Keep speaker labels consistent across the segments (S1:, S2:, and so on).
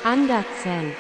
S1: Andersen.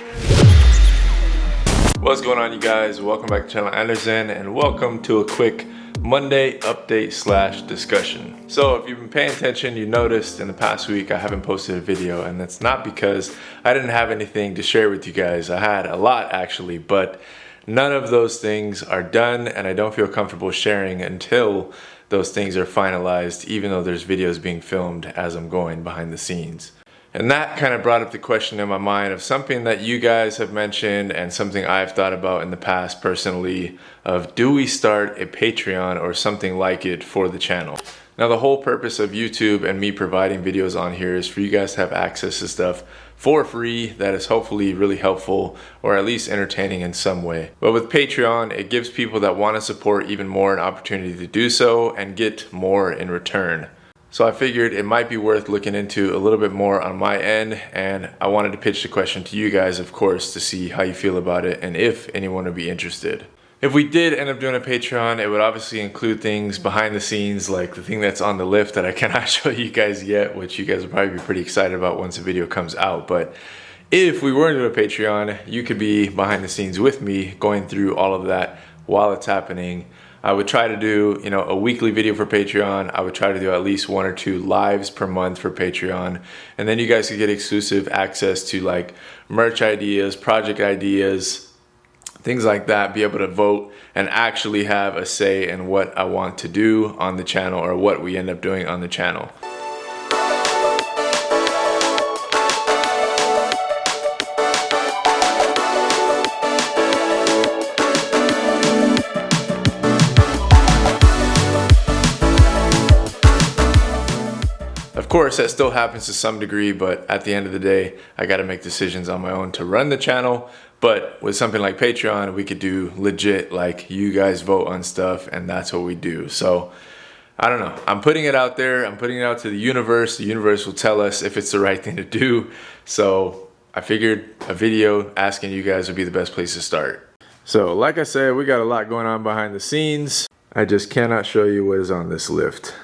S2: What's going on, you guys? Welcome back to channel Andersen, and welcome to a quick Monday update / discussion. So if you've been paying attention, you noticed in the past week I haven't posted a video, and that's not because I didn't have anything to share with you guys. I had a lot actually, but none of those things are done, and I don't feel comfortable sharing until those things are finalized, even though there's videos being filmed as I'm going behind the scenes. And that kind of brought up the question in my mind of something that you guys have mentioned and something I've thought about in the past personally of, do we start a Patreon or something like it for the channel? Now, the whole purpose of YouTube and me providing videos on here is for you guys to have access to stuff for free that is hopefully really helpful or at least entertaining in some way. But with Patreon, it gives people that want to support even more an opportunity to do so and get more in return. So I figured it might be worth looking into a little bit more on my end, and I wanted to pitch the question to you guys, of course, to see how you feel about it and if anyone would be interested. If we did end up doing a Patreon, it would obviously include things behind the scenes, like the thing that's on the lift that I cannot show you guys yet, which you guys will probably be pretty excited about once the video comes out. But if we were to do a Patreon, you could be behind the scenes with me going through all of that while it's happening. I would try to do, a weekly video for Patreon. I would try to do at least 1 or 2 lives per month for Patreon. And then you guys could get exclusive access to like merch ideas, project ideas, things like that, be able to vote and actually have a say in what I want to do on the channel or what we end up doing on the channel. Of course, that still happens to some degree, but at the end of the day, I got to make decisions on my own to run the channel. But with something like Patreon, we could do legit, like you guys vote on stuff, and that's what we do. So I don't know. I'm putting it out there. I'm putting it out to the universe. The universe will tell us if it's the right thing to do. So I figured a video asking you guys would be the best place to start. So like I said, we got a lot going on behind the scenes. I just cannot show you what is on this lift.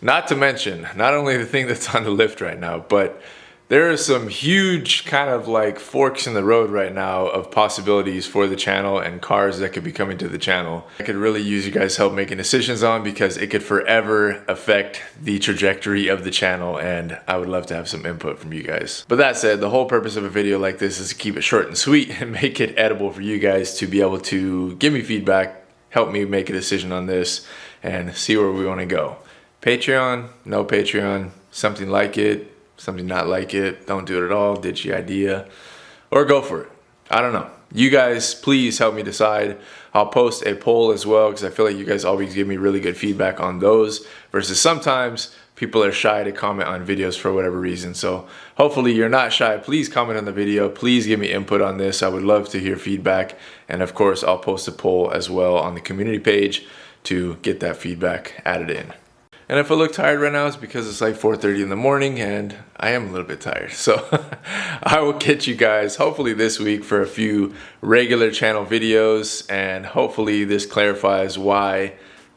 S2: Not to mention, not only the thing that's on the lift right now, but there are some huge kind of like forks in the road right now of possibilities for the channel and cars that could be coming to the channel. I could really use you guys' help making decisions on, because it could forever affect the trajectory of the channel, and I would love to have some input from you guys. But that said, the whole purpose of a video like this is to keep it short and sweet and make it edible for you guys to be able to give me feedback, help me make a decision on this, and see where we want to go. Patreon, no Patreon, something like it, something not like it, don't do it at all, ditch the idea, or go for it. I don't know. You guys, please help me decide. I'll post a poll as well, because I feel like you guys always give me really good feedback on those, versus sometimes people are shy to comment on videos for whatever reason. So hopefully you're not shy. Please comment on the video. Please give me input on this. I would love to hear feedback. And of course, I'll post a poll as well on the community page to get that feedback added in. And if I look tired right now, it's because it's like 4:30 in the morning and I am a little bit tired. So I will catch you guys hopefully this week for a few regular channel videos, and hopefully this clarifies why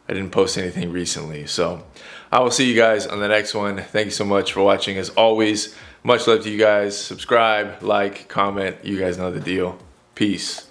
S2: I didn't post anything recently. So I will see you guys on the next one. Thank you so much for watching. As always, much love to you guys. Subscribe, like, comment. You guys know the deal. Peace.